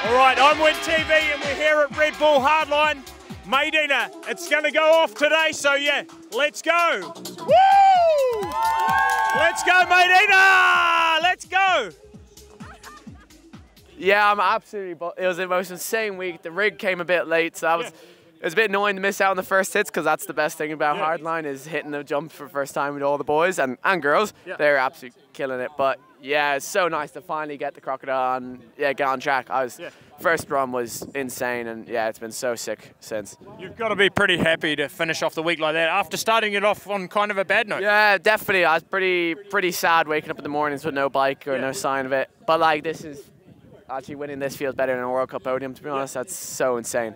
All right, I'm WynTV and we're here at Red Bull Hardline Maydena. It's going to go off today, so yeah, let's go. Woo! Let's go, Maydena! Let's go! Yeah, I'm absolutely. It was the most insane week. The rig came a bit late, so it was a bit annoying to miss out on the first hits because that's the best thing about Hardline is hitting the jump for the first time with all the boys and girls. They're absolutely killing it. But yeah, it's so nice to finally get the crocodile and get on track. First run was insane, and yeah, it's been so sick since. You've got to be pretty happy to finish off the week like that after starting it off on kind of a bad note. Yeah, definitely. I was pretty sad waking up in the mornings with no bike or no sign of it. But like, this is. Actually, winning this feels better than a World Cup podium, to be honest. That's so insane.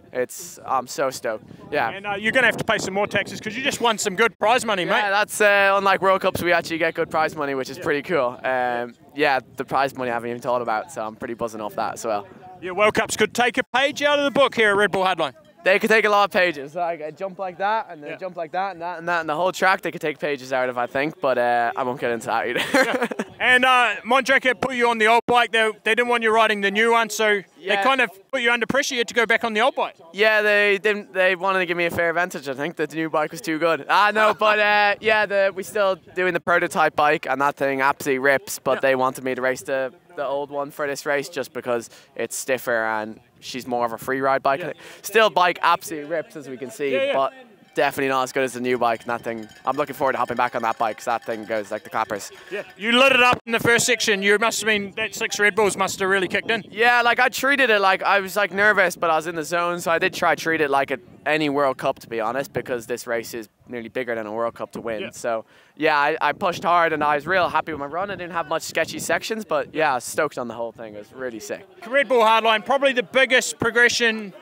I'm so stoked. Yeah. And you're going to have to pay some more taxes because you just won some good prize money, mate. Yeah, that's unlike World Cups, we actually get good prize money, which is pretty cool. Yeah, the prize money I haven't even thought about, so I'm pretty buzzing off that as well. Yeah, World Cups could take a page out of the book here at Red Bull Hardline. They could take a lot of pages. Like a jump like that, and then jump like that, and that, and that, and the whole track they could take pages out of, I think. But I won't get into that either. And Mondraker put you on the old bike. They didn't want you riding the new one, so they kind of put you under pressure. You had to go back on the old bike. Yeah, they didn't. They wanted to give me a fair advantage. I think that the new bike was too good. No, but yeah, we still doing the prototype bike, and that thing absolutely rips. But they wanted me to race the old one for this race just because it's stiffer and she's more of a free ride bike. Still, bike absolutely rips, as we can see, but definitely not as good as the new bike. And that thing, I'm looking forward to hopping back on that bike because that thing goes like the clappers. Yeah, you lit it up in the first section. You must have been, that 6 Red Bulls must have really kicked in. Yeah, like I treated it like, I was like nervous, but I was in the zone, so I did try to treat it like any World Cup, to be honest, because this race is nearly bigger than a World Cup to win. So yeah, I pushed hard and I was real happy with my run. I didn't have much sketchy sections, but yeah, I was stoked on the whole thing. It was really sick. Red Bull Hardline, probably the biggest progression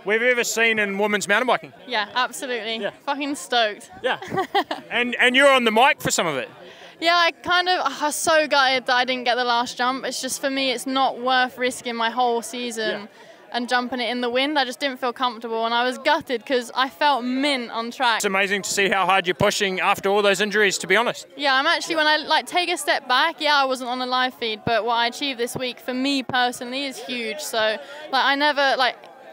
we've ever seen in women's mountain biking. Yeah, absolutely. Yeah. Fucking stoked. Yeah. and you're on the mic for some of it. Yeah, I was so gutted that I didn't get the last jump. It's just, for me, it's not worth risking my whole season and jumping it in the wind. I just didn't feel comfortable, and I was gutted because I felt mint on track. It's amazing to see how hard you're pushing after all those injuries, to be honest. Yeah, I'm actually, when I take a step back, I wasn't on a live feed, but what I achieved this week, for me personally, is huge. So, I never,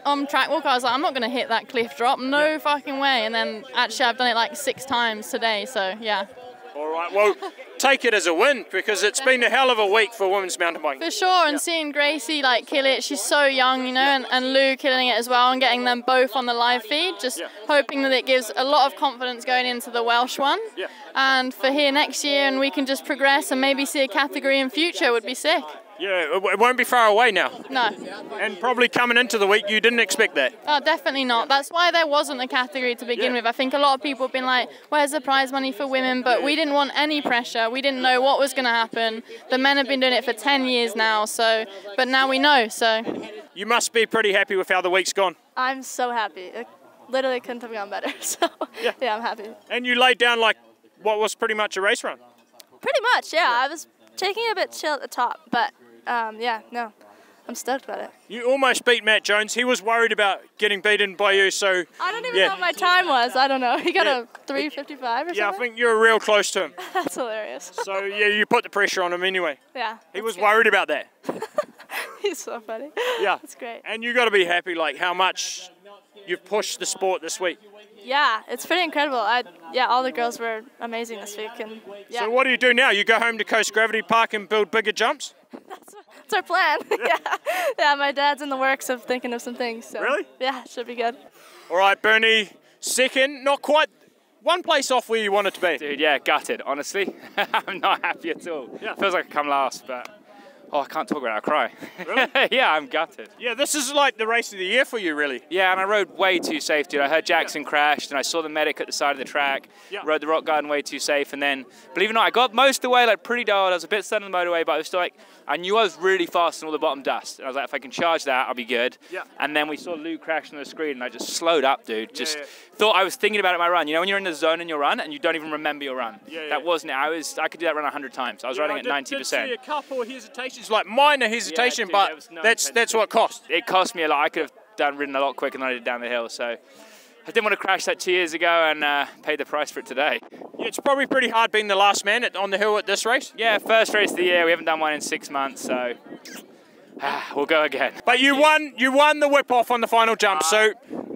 on track walk, I was like, I'm not going to hit that cliff drop, no fucking way. And then actually I've done it 6 times today, so yeah. All right, well, take it as a win because it's been a hell of a week for women's mountain biking. For sure, and seeing Gracie kill it, she's so young, you know, and Lou killing it as well, and getting them both on the live feed, just hoping that it gives a lot of confidence going into the Welsh one. And for here next year, and we can just progress and maybe see a category in future would be sick. Yeah, it won't be far away now. No. And probably coming into the week, you didn't expect that. Oh, definitely not. That's why there wasn't a category to begin with. I think a lot of people have been like, where's the prize money for women? But we didn't want any pressure. We didn't know what was going to happen. The men have been doing it for 10 years now, but now we know, so. You must be pretty happy with how the week's gone. I'm so happy. It literally couldn't have gone better, so yeah, I'm happy. And you laid down what was pretty much a race run? Pretty much, yeah. I was taking it a bit chill at the top, but yeah, no, I'm stoked about it. You almost beat Matt Jones. He was worried about getting beaten by you, so... I don't even know what my time was. I don't know. He got a 3:55 or something? Yeah, I think you were real close to him. That's hilarious. So, yeah, you put the pressure on him anyway. Yeah. He was worried about that. He's so funny. Yeah. That's great. And you got to be happy, how much you've pushed the sport this week. Yeah, it's pretty incredible. All the girls were amazing this week. And So what do you do now? You go home to Coast Gravity Park and build bigger jumps? That's our plan. Yeah, my dad's in the works of thinking of some things. So. Really? Yeah, should be good. All right, Bernie, second, not quite one place off where you want it to be. Dude, yeah, gutted, honestly. I'm not happy at all. Yeah. Feels like I come last, but... Oh, I can't talk about it, I'll cry. Really? Yeah, I'm gutted. Yeah, this is the race of the year for you, really. Yeah, and I rode way too safe, dude. I heard Jackson crashed, and I saw the medic at the side of the track, rode the rock garden way too safe, and then, believe it or not, I got most of the way, pretty dull. I was a bit stunned on the motorway, but I was still I knew I was really fast in all the bottom dust. And I was like, if I can charge that, I'll be good. Yeah. And then we saw Lou crash on the screen, and I just slowed up, dude. Just thought I was thinking about it in my run. You know when you're in the zone in your run, and you don't even remember your run? That wasn't it. I could do that run 100 times. I was riding at 90%. I did see a couple of hesitations, minor hesitation, but that's what cost. It cost me a lot. I could have ridden a lot quicker than I did down the hill. So I didn't want to crash that 2 years ago and paid the price for it today. Yeah, it's probably pretty hard being the last man on the hill at this race. Yeah, first race of the year. We haven't done one in 6 months, so we'll go again. But you won the whip off on the final jump, so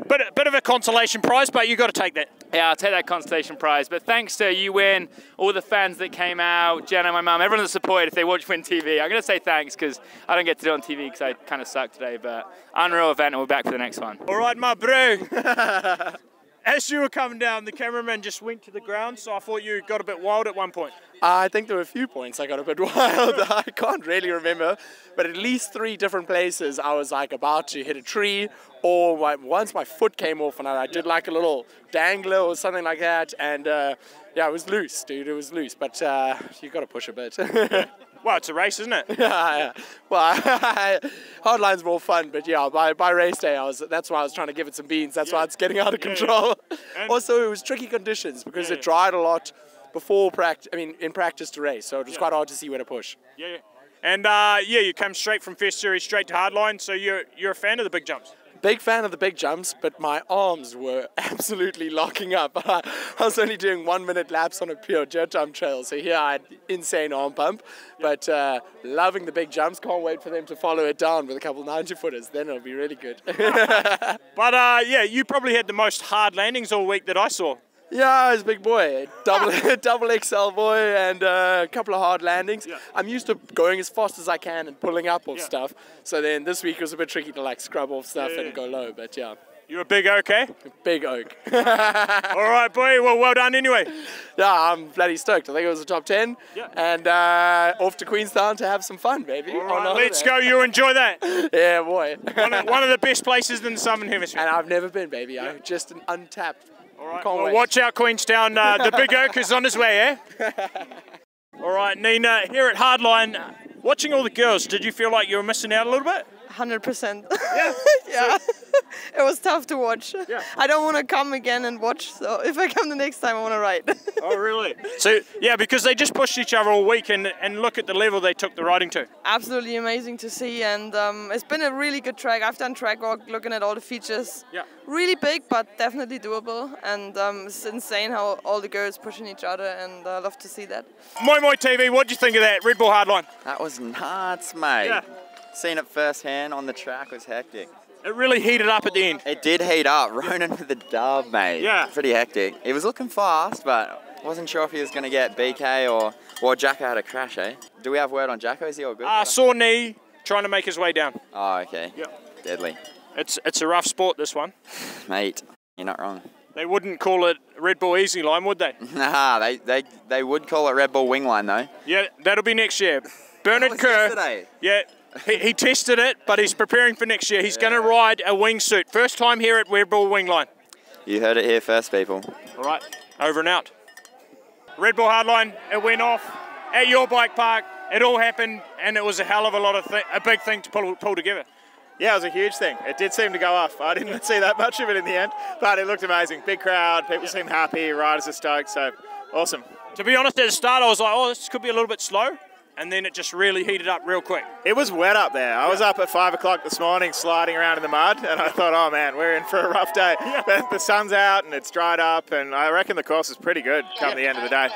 bit of a consolation prize, but you got to take that. Yeah, I'll take that consolation prize. But thanks to you, Wyn, all the fans that came out, Jenna, my mum, everyone that supported if they watch WynTV. I'm going to say thanks because I don't get to do it on TV because I kind of suck today. But unreal event, and we're back for the next one. All right, my bro. As you were coming down, the cameraman just went to the ground, so I thought you got a bit wild at one point. I think there were a few points I got a bit wild. I can't really remember, but at least 3 different places I was like about to hit a tree, or once my foot came off and I did like a little dangler or something like that, and yeah, it was loose, dude, it was loose, but you got to push a bit. Well, it's a race, isn't it? Yeah. Well, hardline's more fun, but yeah, by race day, that's why I was trying to give it some beans. That's why it's getting out of control. Also, it was tricky conditions because it dried a lot before practice. I mean, in practice to race, so it was quite hard to see where to push. Yeah. And yeah, you come straight from First Series straight to Hardline, so you're a fan of the big jumps. Big fan of the big jumps, but my arms were absolutely locking up. I was only doing 1-minute laps on a pure jet jump trail, so here I had insane arm pump. But loving the big jumps, can't wait for them to follow it down with a couple 90-footers. Then it'll be really good. But yeah, you probably had the most hard landings all week that I saw. Yeah, I was a big boy, double XL boy, and a couple of hard landings. Yeah. I'm used to going as fast as I can and pulling up off stuff. So then this week was a bit tricky to like scrub off stuff and go low, but yeah. You're a big oak, eh? Big oak. All right, boy. Well done anyway. Yeah, I'm bloody stoked. I think it was a top 10. Yeah. And off to Queenstown to have some fun, baby. All right, let's go. You enjoy that. Yeah, boy. one of the best places in the Southern Hemisphere. And I've never been, baby. I'm just an untapped. All right, well, watch out, Queenstown. The big oak is on his way, eh? All right, Nina, here at Hardline, watching all the girls, did you feel like you were missing out a little bit? 100%. Yeah? Yeah. It was tough to watch. Yeah. I don't want to come again and watch, so if I come the next time, I want to ride. Oh, really? So, yeah, because they just pushed each other all week, and look at the level they took the riding to. Absolutely amazing to see, and it's been a really good track. I've done track walk, looking at all the features. Yeah. Really big, but definitely doable, and it's insane how all the girls pushing each other, and I love to see that. WynTV, what do you think of that Red Bull Hardline? That was nuts, mate. Yeah. Seeing it firsthand on the track was hectic. It really heated up at the end. It did heat up. Ronan with the dub, mate. Yeah. Pretty hectic. He was looking fast, but wasn't sure if he was going to get BK or Jacko had a crash, eh? Do we have word on Jacko? Is he all good? Sore knee, trying to make his way down. Oh, okay. Yep. Deadly. It's a rough sport, this one. Mate, you're not wrong. They wouldn't call it Red Bull Easy Line, would they? Nah, they would call it Red Bull Wing Line, though. Yeah, that'll be next year. Bernard Kerr. Yesterday. Yeah. He tested it, but he's preparing for next year. He's going to ride a wingsuit. First time here at Red Bull Wing Line. You heard it here first, people. All right, over and out. Red Bull Hardline, it went off at your bike park. It all happened, and it was a hell of a big thing to pull together. Yeah, it was a huge thing. It did seem to go off. I didn't see that much of it in the end, but it looked amazing. Big crowd, people seemed happy, riders are stoked, so awesome. To be honest, at the start, I was like, oh, this could be a little bit slow. And then it just really heated up real quick. It was wet up there. I was up at 5 o'clock this morning sliding around in the mud, and I thought, oh man, we're in for a rough day. Yeah. But the sun's out and it's dried up, and I reckon the course is pretty good come the end of the day.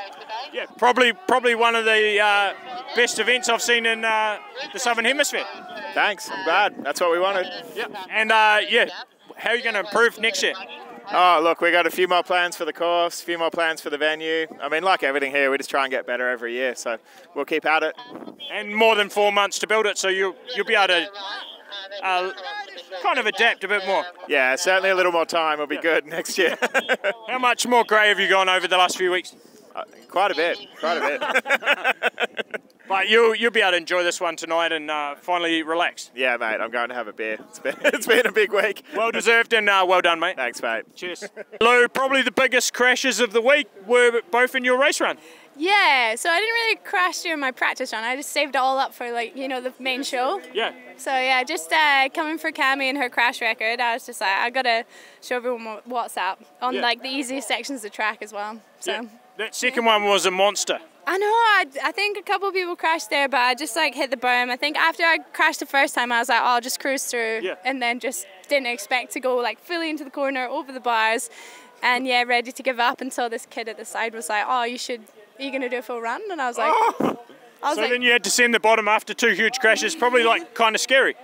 Yeah, probably one of the best events I've seen in the Southern Hemisphere. Thanks, I'm glad. That's what we wanted. Yeah. And yeah, how are you going to improve next year? Oh, look, we got a few more plans for the course, a few more plans for the venue. I mean, like everything here, we just try and get better every year, so we'll keep at it. And more than 4 months to build it, so you'll be able to kind of adapt a bit more. Yeah, certainly a little more time will be good next year. How much more grey have you gone over the last few weeks? Quite a bit. But you'll be able to enjoy this one tonight and finally relax. Yeah, mate, I'm going to have a beer. It's been a big week. Well deserved and well done, mate. Thanks, mate. Cheers. Lou, probably the biggest crashes of the week were both in your race run. Yeah, so I didn't really crash during my practice run. I just saved it all up for, like, you know, the main show. Yeah. So yeah, just coming for Cami and her crash record, I was just like, I gotta show everyone what's up on like the easiest sections of the track as well. So. Yeah. That second one was a monster. I know, I think a couple of people crashed there, but I just like hit the berm. I think after I crashed the first time, I was like, oh, I'll just cruise through, and then just didn't expect to go like fully into the corner, over the bars, and yeah, ready to give up until this kid at the side was like, oh, are you going to do a full run? And I was like, I was so like, then you had to send the bottom after 2 huge crashes, probably like kind of scary.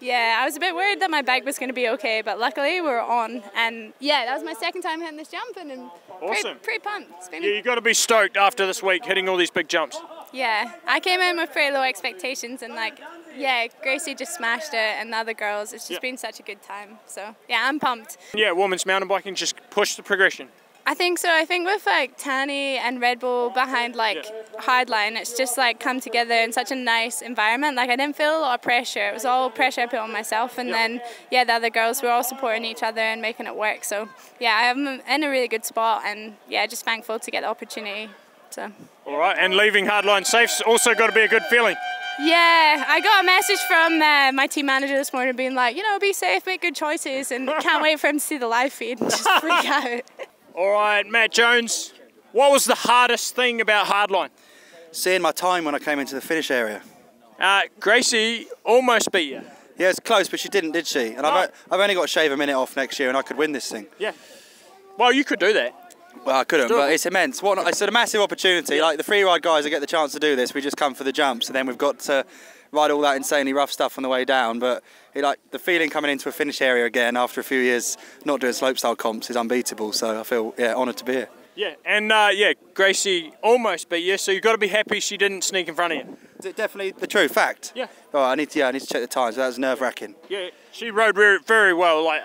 yeah, I was a bit worried that my bike was going to be okay, but luckily we were on. And yeah, that was my second time hitting this jump, and Awesome. pretty pumped. Yeah, you got to be stoked after this week hitting all these big jumps. Yeah, I came in with pretty low expectations, and like, yeah, Gracie just smashed it, and the other girls, it's just been such a good time. So yeah, I'm pumped. Yeah, women's mountain biking just pushed the progression. I think so. I think with like Tanny and Red Bull behind like Hardline, it's just like come together in such a nice environment. Like I didn't feel a lot of pressure. It was all pressure I put on myself, and then yeah, the other girls were all supporting each other and making it work. So yeah, I'm in a really good spot, and yeah, just thankful to get the opportunity. So. All right, and leaving Hardline safe's also got to be a good feeling. Yeah, I got a message from my team manager this morning being like, you know, be safe, make good choices, and can't wait for him to see the live feed and just freak out. All right, Matt Jones, what was the hardest thing about Hardline? Seeing my time when I came into the finish area. Gracie almost beat you. Yeah, it's close, but she didn't, did she? And I've only got to shave a minute off next year and I could win this thing. Yeah. Well, you could do that. Well, I couldn't, but it's immense. It's a massive opportunity. Like the free ride guys that get the chance to do this, we just come for the jumps, and then we've got to ride all that insanely rough stuff on the way down. But like the feeling coming into a finish area again after a few years not doing slopestyle comps is unbeatable. So I feel honoured to be here. Yeah, and Gracie almost beat you, so you've got to be happy she didn't sneak in front of you. Definitely the true fact. Yeah. Oh, I need to check the times. That was nerve-wracking. Yeah, she rode very well. Like.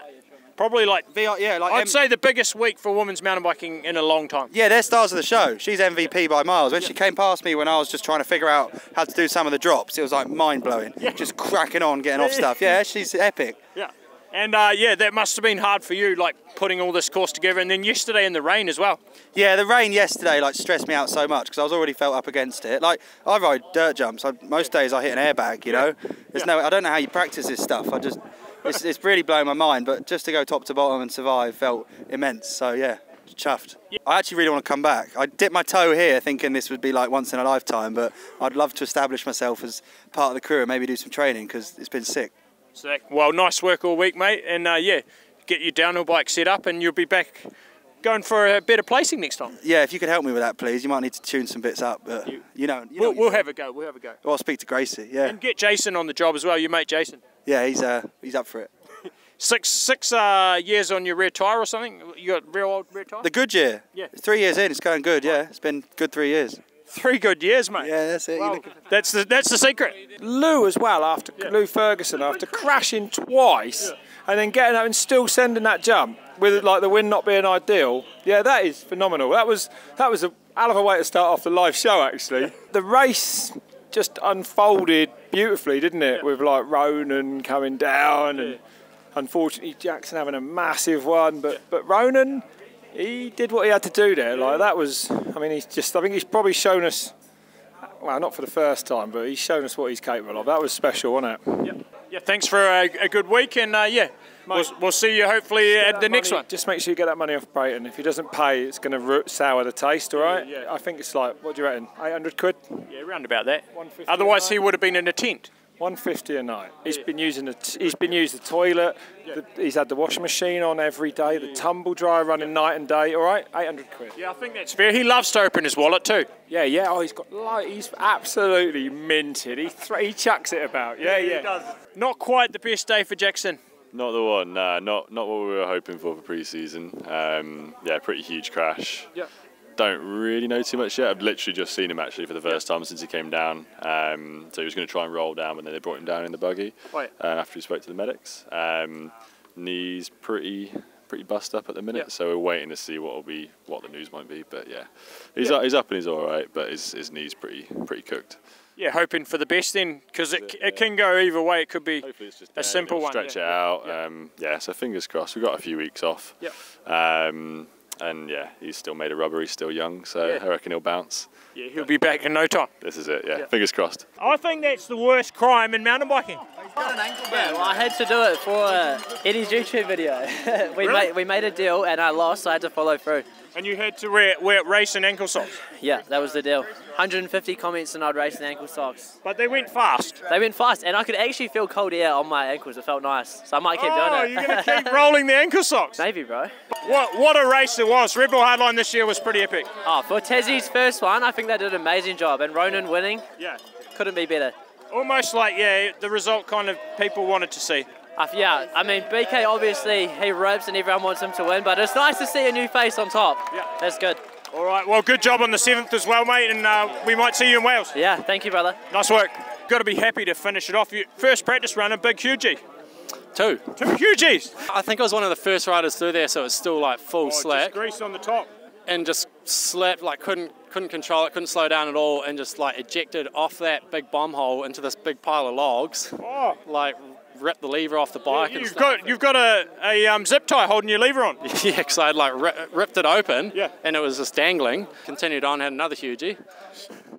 Probably I'd say the biggest week for women's mountain biking in a long time. Yeah, they're stars of the show. She's MVP by miles. When she came past me when I was just trying to figure out how to do some of the drops, it was like mind-blowing. Yeah. Just cracking on, getting off stuff. Yeah, she's epic. Yeah. And that must have been hard for you, like putting all this course together, and then yesterday in the rain as well. Yeah, the rain yesterday stressed me out so much because I was already felt up against it. Like I ride dirt jumps. Most days I hit an airbag. You know, I don't know how you practice this stuff. It's really blown my mind, but just to go top to bottom and survive felt immense. So yeah, chuffed. I actually really want to come back. I dipped my toe here thinking this would be like once in a lifetime, but I'd love to establish myself as part of the crew and maybe do some training because it's been sick. Sick. Well, nice work all week, mate, and get your downhill bike set up and you'll be back going for a better placing next time. Yeah, if you could help me with that, please. You might need to tune some bits up, but we'll have a go. We'll have a go. Well, I'll speak to Gracie. Yeah. And get Jason on the job as well. Your mate Jason. Yeah, he's up for it. Six years on your rear tyre or something? You got real old rear tyre? The Goodyear. Yeah. 3 years in, it's going good. Yeah, it's been good 3 years. 3 good years, mate. Yeah, that's it. Well, that's the secret. Lou as well, Lou Ferguson, after crashing twice and then getting up and still sending that jump with like the wind not being ideal. Yeah, that is phenomenal. That was a hell of a way to start off the live show, actually. The race just unfolded beautifully, didn't it? With like Ronan coming down and unfortunately Jackson having a massive one, but Ronan, he did what he had to do there. Like that was, I think he's probably shown us, well, not for the first time, but he's shown us what he's capable of. That was special, wasn't it? Yeah, thanks for a good week, and we'll see you hopefully at the next one. Just make sure you get that money off Brayton. If he doesn't pay, it's going to sour the taste, all right? Yeah. I think it's like, what do you reckon, 800 quid? Yeah, round about that. Otherwise he would have been in a tent. 150 a night. He's been using the toilet. He's had the washing machine on every day. The tumble dryer running night and day. All right, 800 quid. Yeah, I think that's fair. He loves to open his wallet too. Yeah. Oh, he's absolutely minted. He chucks it about. Yeah. He does. Not quite the best day for Jackson. Not the one. Nah, not what we were hoping for pre-season. Pretty huge crash. Yeah. Don't really know too much yet. I've literally just seen him actually for the first time since he came down. So he was going to try and roll down, but then they brought him down in the buggy after he spoke to the medics. Knees pretty bust up at the minute, so we're waiting to see what the news might be. But yeah, he's up and he's all right, but his knee's pretty cooked. Yeah, hoping for the best then, because it can go either way. It could be a simple one. Stretch it out. So fingers crossed. We've got a few weeks off. Yeah. And he's still made of rubber, he's still young, so I reckon he'll bounce. Yeah, he'll be back in no time. This is it, yeah. Fingers crossed. I think that's the worst crime in mountain biking. Yeah, well, I had to do it for Eddie's YouTube video. we made a deal and I lost, so I had to follow through. And you had to wear race and ankle socks? Yeah, that was the deal. 150 comments and I'd race in ankle socks. But they went fast? They went fast, and I could actually feel cold air on my ankles. It felt nice, so I might keep doing it. Oh, you're going to keep rolling the ankle socks? Maybe, bro. What a race it was. Red Bull Hardline this year was pretty epic. Oh, for Tassie's first one, I think they did an amazing job, and Ronan winning, couldn't be better. Almost like, the result kind of people wanted to see. Yeah, I mean, BK obviously, he rips and everyone wants him to win, but it's nice to see a new face on top. Yeah. That's good. All right, well, good job on the 7th as well, mate, and we might see you in Wales. Yeah, thank you, brother. Nice work. Got to be happy to finish it off. First practice run, a big hugie. Two hugies. I think I was one of the first riders through there, so it's still like full slack. Just grease on the top. And just slapped, like couldn't control it, couldn't slow down at all, and just like ejected off that big bomb hole into this big pile of logs. Oh. Like ripped the lever off the bike. You've got a zip tie holding your lever on. Yeah, because I'd like ripped it open, and it was just dangling. Continued on, had another hugie.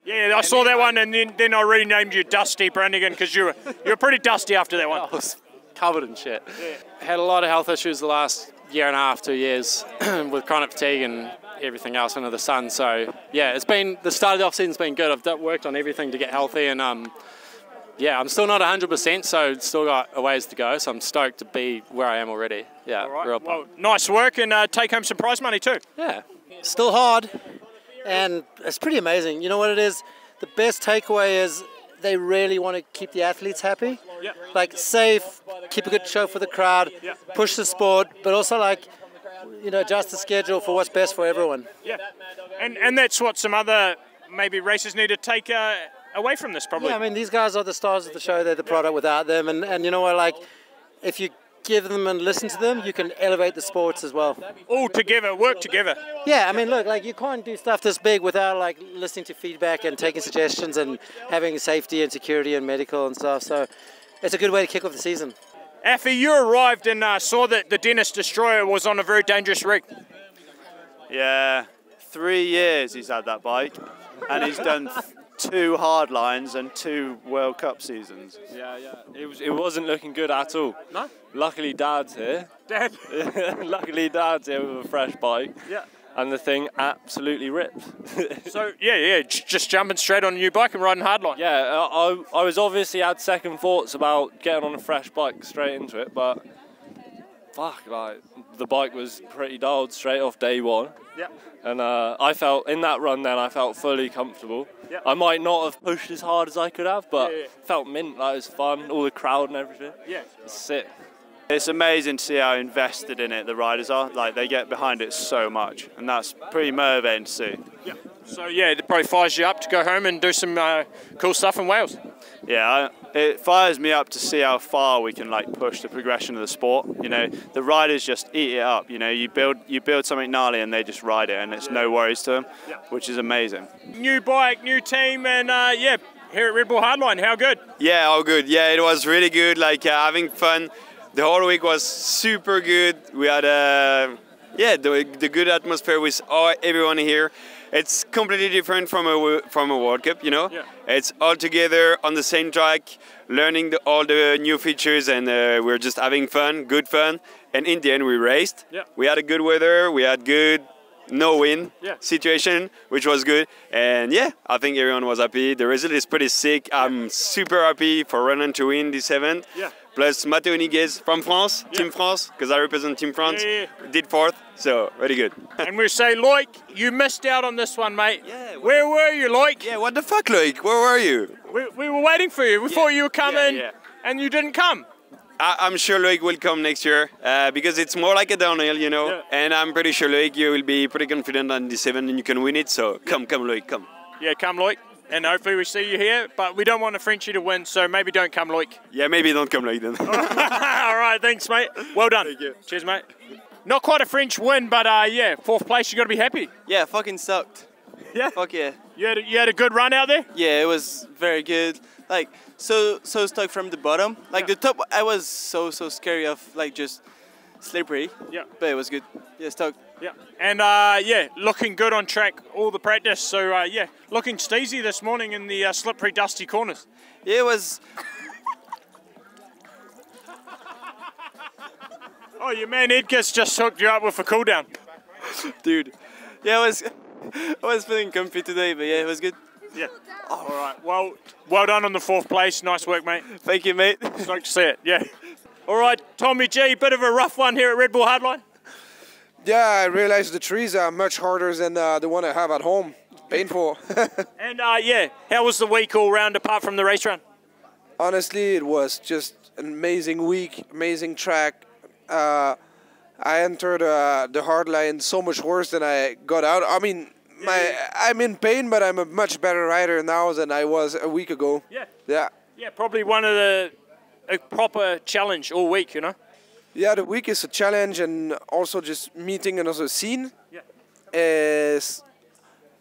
Yeah, I saw that one, and then I renamed you Dusty Brannigan because you were pretty dusty after that one. I was covered in shit. Yeah. Had a lot of health issues the last year and a half, 2 years, with chronic fatigue and everything else under the sun. So yeah, it's been the start of the off season's been good. I've worked on everything to get healthy, and yeah, I'm still not 100%, so still got a ways to go. So I'm stoked to be where I am already. Yeah, real pumped. Well, nice work, and take home some prize money too. Yeah, still hard, and it's pretty amazing. You know what it is? The best takeaway is they really want to keep the athletes happy. Yeah. Like safe, keep a good show for the crowd, push the sport, but also like, adjust the schedule for what's best for everyone. Yeah, and that's what some other maybe races need to take away from this, probably. Yeah, I mean, these guys are the stars of the show. They're the product without them, and you know what, like, if you give them and listen to them, you can elevate the sports as well. All together, work together. Yeah, I mean, look, like, you can't do stuff this big without, like, listening to feedback and taking suggestions and having safety and security and medical and stuff, so it's a good way to kick off the season. Affy, you arrived and saw that the Dennis Destroyer was on a very dangerous rig. Yeah, 3 years he's had that bike, and he's done 2 hardlines and 2 World Cup seasons. Yeah. It wasn't looking good at all. No? Luckily, Dad's here. Dad? Luckily, Dad's here with a fresh bike. Yeah. And the thing absolutely ripped. So, just jumping straight on a new bike and riding hardline. Yeah, I was obviously had second thoughts about getting on a fresh bike straight into it, but fuck, like, the bike was pretty dialed straight off day one. Yeah. And I felt, in that run then, I felt fully comfortable. Yeah. I might not have pushed as hard as I could have, but felt mint, like it was fun, all the crowd and everything. Yeah. It's sick. It's amazing to see how invested in it the riders are. Like, they get behind it so much, and that's pretty motivating to see. Yeah. So it probably fires you up to go home and do some cool stuff in Wales. Yeah, it fires me up to see how far we can push the progression of the sport. The riders just eat it up. You build something gnarly and they just ride it, and it's no worries to them, which is amazing. New bike, new team, and here at Red Bull Hardline, how good? Yeah, all good. Yeah, it was really good. Having fun. The whole week was super good. We had the good atmosphere with everyone here. It's completely different from a World Cup, Yeah. It's all together on the same track, learning all the new features, and we're just having fun, good fun. And in the end, we raced. Yeah. We had a good weather. We had good no-win situation, which was good. And yeah, I think everyone was happy. The result is pretty sick. I'm super happy for Ronan to win this event. Yeah. Plus Matteo Niguez from France, Team France, because I represent Team France, did 4th, so very good. And we say, Loic, you missed out on this one, mate. Yeah. Where were you, Loic? Yeah, what the fuck, Loic? Where were you? We were waiting for you. We thought you were coming, and you didn't come. I'm sure Loic will come next year, because it's more like a downhill, and I'm pretty sure, Loic, you will be pretty confident on this event and you can win it, so come, Loic, come. Yeah, come, Loic. And hopefully we see you here, but we don't want a Frenchie to win, so maybe don't come, Loic. Yeah, maybe don't come, Loic, then. All right, thanks, mate. Well done. Thank you. Cheers, mate. Not quite a French win, but 4th place, you got to be happy. Yeah, fucking sucked. Yeah? Fuck yeah. You had a good run out there? Yeah, it was very good. So stuck from the bottom. The top, I was so scary of, just slippery. Yeah. But it was good. Yeah, stuck. Yeah. And, looking good on track, all the practice. So, looking steezy this morning in the slippery, dusty corners. Yeah, it was... Oh, your man Edgar's just hooked you up with a cool down. Dude, yeah, I was feeling comfy today, but yeah, it was good. Yeah. All right. Well done on the 4th place. Nice work, mate. Thank you, mate. Stoked to see it. Yeah. All right, Tommy G, bit of a rough one here at Red Bull Hardline. Yeah, I realized the trees are much harder than the one I have at home. Painful. And yeah, how was the week all round apart from the race run? Honestly, it was just an amazing week, amazing track. I entered the hardline so much worse than I got out. I mean, I'm in pain, but I'm a much better rider now than I was a week ago. Yeah. Yeah. Yeah, probably one of a proper challenge all week, you know? Yeah, the week is a challenge, and also just meeting another scene is,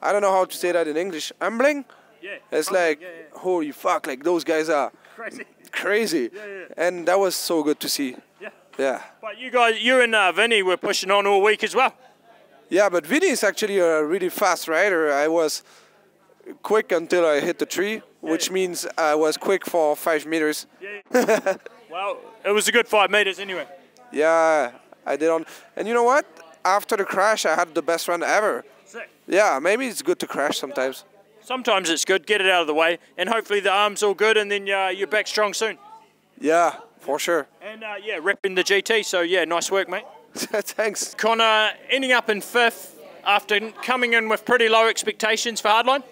I don't know how to say that in English, humbling? Yeah. It's like, holy fuck, like those guys are crazy. And that was so good to see. Yeah. Yeah. But you and Vinny were pushing on all week as well. Yeah, but Vinny is actually a really fast rider. I was quick until I hit the tree, which means I was quick for 5 meters. Well, it was a good 5 meters anyway. Yeah, I did on. And you know what? After the crash, I had the best run ever. Sick. Yeah, maybe it's good to crash sometimes. Sometimes it's good. Get it out of the way, and hopefully the arm's all good, and then you're back strong soon. Yeah, for sure. And yeah, repping the GT. So yeah, nice work, mate. Thanks. Connor ending up in 5th after coming in with pretty low expectations for Hardline.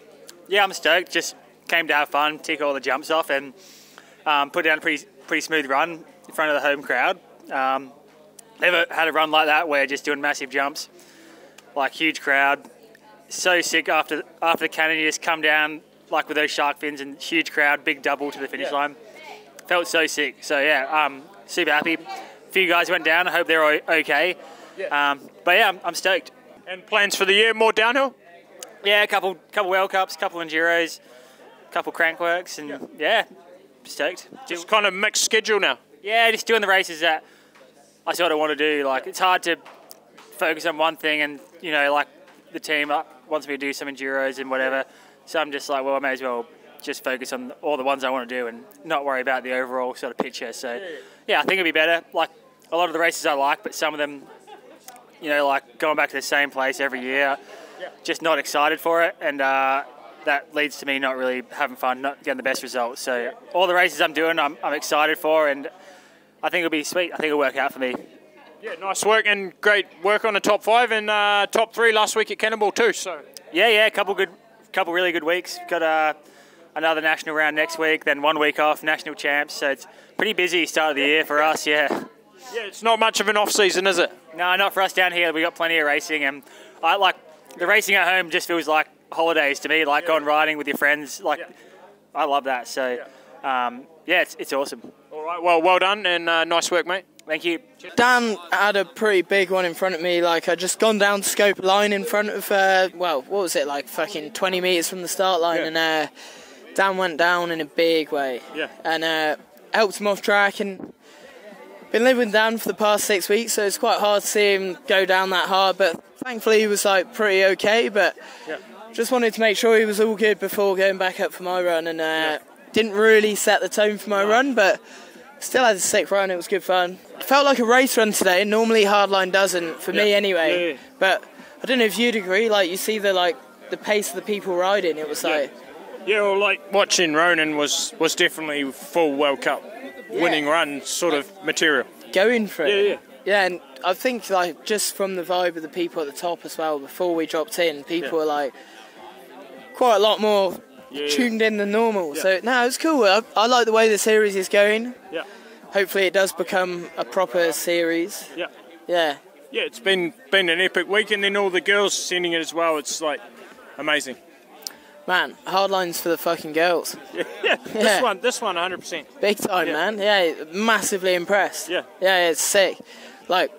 Yeah, I'm stoked. Just came to have fun, tick all the jumps off, and put down a pretty smooth run in front of the home crowd. Never had a run like that where just doing massive jumps, like huge crowd. So sick after the cannon, you just come down like with those shark fins and huge crowd, big double to the finish line. Felt so sick. So yeah, super happy. A few guys went down. I hope they're okay. But yeah, I'm stoked. And plans for the year? More downhill? Yeah, a couple World Cups, couple Enduros, couple Crankworks, and yeah, stoked. Just kind of mixed schedule now. Yeah, just doing the races that I sort of want to do. Like, it's hard to focus on one thing, and you know, like the team wants me to do some Enduros and whatever. So I'm just like, well, I may as well just focus on all the ones I want to do and not worry about the overall sort of picture. So yeah, I think it'll be better. Like a lot of the races I like, but some of them, you know, like going back to the same place every year, just not excited for it, and that leads to me not really having fun, not getting the best results. So all the races I'm doing, I'm excited for, and I think it'll be sweet. I think it'll work out for me. Yeah, nice work and great work on the top 5 and top 3 last week at Cannonball too. So yeah, a couple really good weeks. Got another national round next week, then 1 week off, national champs. So it's pretty busy start of the year for us. Yeah. Yeah, it's not much of an off season, is it? No, not for us down here. We got plenty of racing, and I like the racing at home. Just feels like holidays to me. Like going riding with your friends. Like I love that. So yeah, it's awesome. All right, well done and nice work, mate. Thank you. Dan had a pretty big one in front of me. Like, I'd just gone down the scope line in front of, well, what was it, like fucking 20 metres from the start line, and Dan went down in a big way. Yeah. And helped him off track, and been living with Dan for the past 6 weeks, so it's quite hard to see him go down that hard, but thankfully he was like pretty okay, but just wanted to make sure he was all good before going back up for my run, and didn't really set the tone for my run, but still had a sick run. It was good fun. It felt like a race run today. Normally Hardline doesn't, for me anyway. But I don't know if you'd agree. Like, you see the pace of the people riding. It was like, yeah, well, like watching Ronan was definitely full World Cup winning run sort of material. Going for it. Yeah, and I think like just from the vibe of the people at the top as well. Before we dropped in, people were like quite a lot more tuned in than normal. So no, it's cool. I like the way the series is going. Yeah. Hopefully it does become a proper series. Yeah. Yeah. Yeah, it's been an epic week, and then all the girls sending it as well. It's like amazing. Man, Hardline's for the fucking girls. Yeah. This one 100%. Big time, man. Yeah, massively impressed. Yeah. Yeah, it's sick. Like,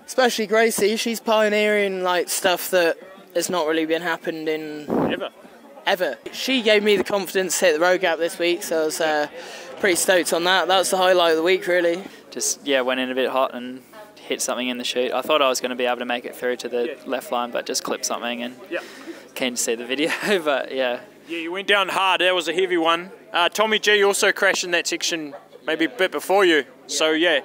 especially Gracie, she's pioneering like stuff that has not really been happened in ever. She gave me the confidence to hit the road gap this week, so I was pretty stoked on that. That was the highlight of the week, really. Just went in a bit hot and hit something in the chute. I thought I was going to be able to make it through to the left line, but just clipped something, and keen to see the video. But yeah, you went down hard. That was a heavy one. Tommy G also crashed in that section maybe a bit before you. So yeah,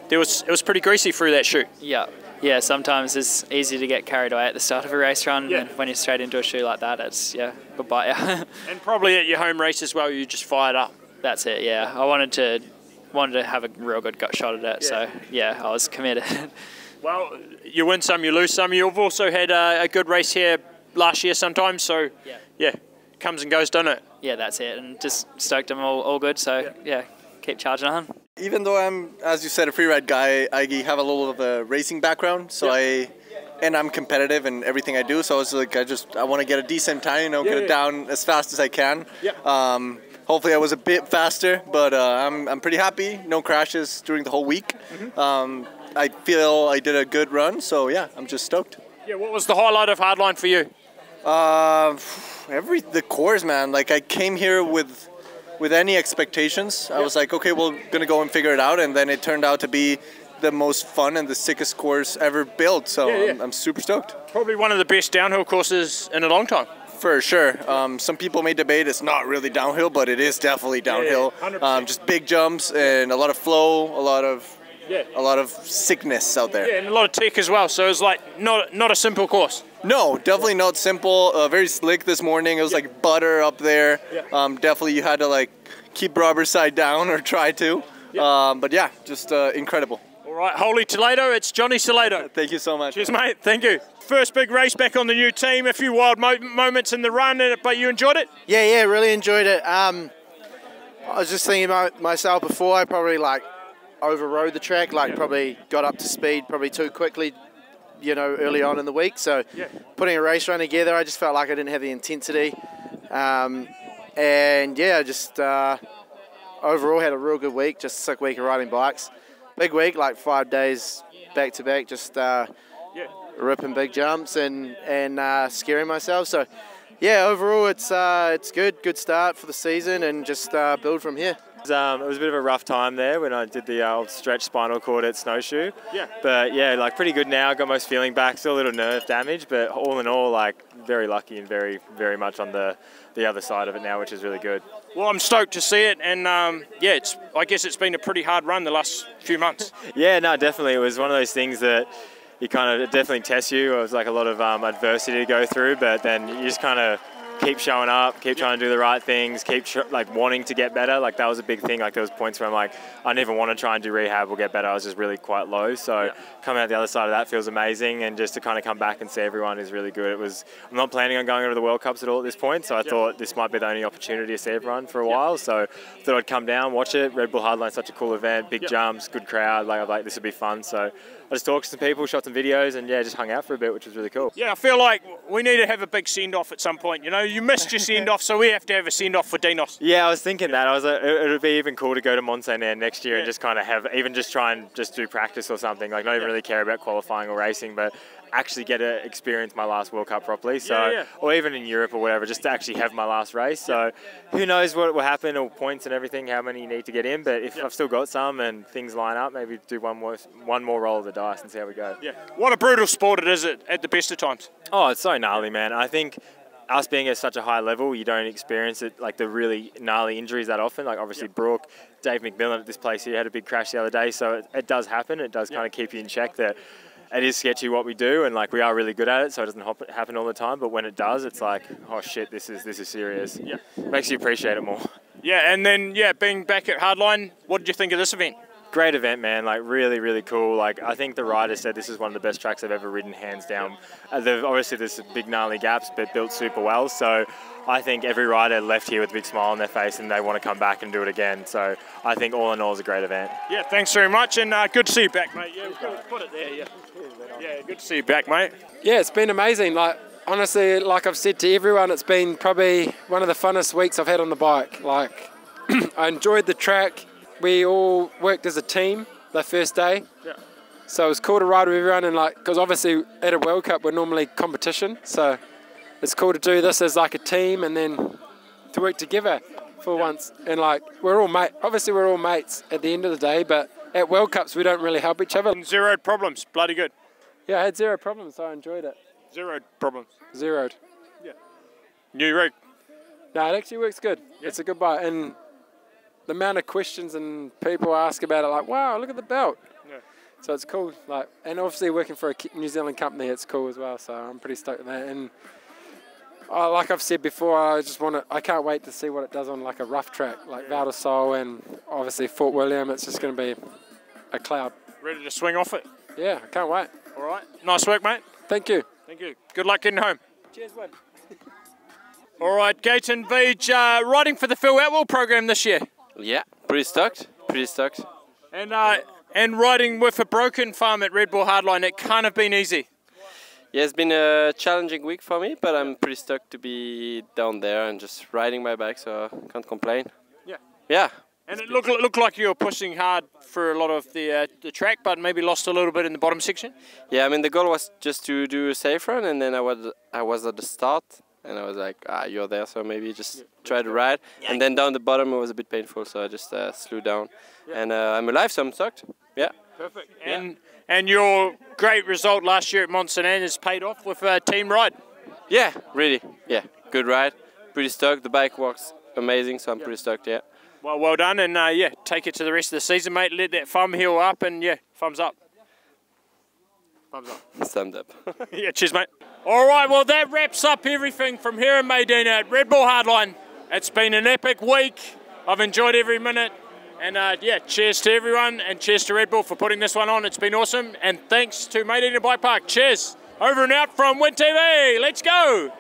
it was pretty greasy through that chute. Yeah. Yeah, sometimes it's easy to get carried away at the start of a race run, and when you're straight into a chute like that, it's, goodbye. And probably at your home race as well, you just fired up. That's it, yeah. I wanted to have a real good shot at it, so, yeah, I was committed. Well, you win some, you lose some. You've also had a good race here last year sometimes, so, comes and goes, doesn't it? Yeah, that's it, and just stoked I'm all good, so, keep charging on. Even though I'm, as you said, a free-ride guy, I have a little of a racing background, so I'm competitive in everything I do. So I was like, I want to get a decent time, get it down as fast as I can. Hopefully, I was a bit faster, but I'm pretty happy. No crashes during the whole week. I feel I did a good run, so yeah, I'm just stoked. Yeah, what was the highlight of Hardline for you? The course, man. Like I came here with any expectations. I was like, okay, we're gonna go and figure it out, and then it turned out to be the most fun and the sickest course ever built. So I'm super stoked. Probably one of the best downhill courses in a long time. For sure. Some people may debate it's not really downhill, but it is definitely downhill. Just big jumps and a lot of flow, a lot of sickness out there. Yeah, and a lot of tech as well. So it's like not a simple course. No, definitely not simple. Very slick this morning. It was like butter up there. Definitely you had to like keep rubber side down or try to. But yeah, just incredible. All right, Holy Toledo, it's Johnny Toledo. Thank you so much. Cheers, mate. Thank you. First big race back on the new team. A few wild moments in the run, but you enjoyed it? Yeah, really enjoyed it. I was just thinking about myself before. I probably overrode the track, probably got up to speed probably too quickly, early on in the week. So putting a race run together, I just felt like I didn't have the intensity. Just overall had a real good week, just a sick week of riding bikes. Big week, 5 days back to back, just ripping big jumps and scaring myself. So overall it's good start for the season, and just build from here. It was a bit of a rough time there when I did the old stretch spinal cord at Snowshoe. But pretty good now. Got most feeling back. Still a little nerve damage, but all in all, very lucky and very, very much on the other side of it now, which is really good. Well, I'm stoked to see it, and I guess it's been a pretty hard run the last few months. Yeah, no, definitely. It was one of those things that it definitely tests you. It was like a lot of adversity to go through, but then you just kind of keep showing up, keep trying to do the right things, keep wanting to get better. That was a big thing. There was points where I'm like, I never want to try and do rehab or get better. I was just really quite low. So coming out the other side of that feels amazing, and just to kind of come back and see everyone is really good. I'm not planning on going over to the World Cups at all at this point, so I thought this might be the only opportunity to see everyone for a while. So I thought I'd come down, watch it. Red Bull Hardline is such a cool event, big jumps, good crowd. This would be fun. So I just talked to some people, shot some videos, and just hung out for a bit, which was really cool. Yeah, I feel like we need to have a big send-off at some point. You missed your send-off, so we have to have a send-off for Dinos. Yeah, I was thinking that. I was like, it would be even cool to go to Maydena next year and just kind of try and do practice or something. Not even really care about qualifying or racing, but actually get to experience my last World Cup properly. So, or even in Europe or whatever, just to actually have my last race. So who knows what will happen, or points and everything, how many you need to get in. But if I've still got some and things line up, maybe do one more roll of the dice and see how we go. Yeah. What a brutal sport it is at the best of times. Oh, it's so gnarly, man. I think us being at such a high level, you don't experience it, the really gnarly injuries that often. Obviously Brooke, Dave McMillan at this place here had a big crash the other day, so it does happen. It does kind of keep you in check that it is sketchy what we do, and we are really good at it, so it doesn't happen all the time. But when it does, it's like, oh shit, this is serious. Yeah, makes you appreciate it more. Yeah, and then being back at Hardline, what did you think of this event? Great event, man. Really, really cool. I think the riders said this is one of the best tracks I've ever ridden, hands down. Obviously, there's big gnarly gaps, but built super well. So I think every rider left here with a big smile on their face, and they want to come back and do it again. So I think all in all, it's a great event. Yeah, thanks very much, and good to see you back, mate. Yeah, put it there. Yeah, good to see you back, mate. Yeah, it's been amazing. Honestly, I've said to everyone, it's been probably one of the funnest weeks I've had on the bike. I enjoyed the track. We all worked as a team the first day. Yeah. So it was cool to ride with everyone, and because obviously at a World Cup we're normally competition, so it's cool to do this as a team and then to work together for once. And we're all mates at the end of the day, but at World Cups we don't really help each other. Zero problems, bloody good. Yeah, I had zero problems, so I enjoyed it. Zero problems. Zeroed. Yeah. New rig. No, it actually works good. Yeah. It's a good bike, and the amount of questions and people ask about it, wow, look at the belt. Yeah. So it's cool, like, and obviously working for a New Zealand company, it's cool as well. So I'm pretty stoked with that. And like I've said before, I can't wait to see what it does on like a rough track, like Val de Sol and obviously Fort William. It's just going to be a cloud. Ready to swing off it? Yeah, I can't wait. All right. Nice work, mate. Thank you. Thank you. Good luck getting home. Cheers, Wyn. All right, Gaten Veej, riding for the Phil Atwell program this year. Yeah, pretty stoked. Pretty stoked. And riding with a broken farm at Red Bull Hardline, it can't have been easy. Yeah, it's been a challenging week for me, but I'm pretty stoked to be down there and just riding my bike, so I can't complain. Yeah. Yeah. And it looked like you were pushing hard for a lot of the track, but maybe lost a little bit in the bottom section. Yeah, I mean the goal was just to do a safe run, and then I was at the start, and I was like, you're there, so maybe just try to ride. And then down the bottom it was a bit painful, so I just slowed down. Yeah. And I'm alive, so I'm stoked. Yeah. Perfect. And your great result last year at Mont Saint Anne has paid off with a team ride. Yeah, really. Yeah, good ride. Pretty stoked. The bike works amazing, so I'm pretty stoked. Yeah. Well done, and yeah, take it to the rest of the season, mate. Let that thumb heal up, and yeah, thumbs up. Thumbs up. Thumbs up. Yeah, cheers, mate. All right, well, that wraps up everything from here in Maydena at Red Bull Hardline. It's been an epic week. I've enjoyed every minute. And yeah, cheers to everyone, and cheers to Red Bull for putting this one on. It's been awesome, and thanks to Maydena Bike Park. Cheers. Over and out from WynTV. Let's go.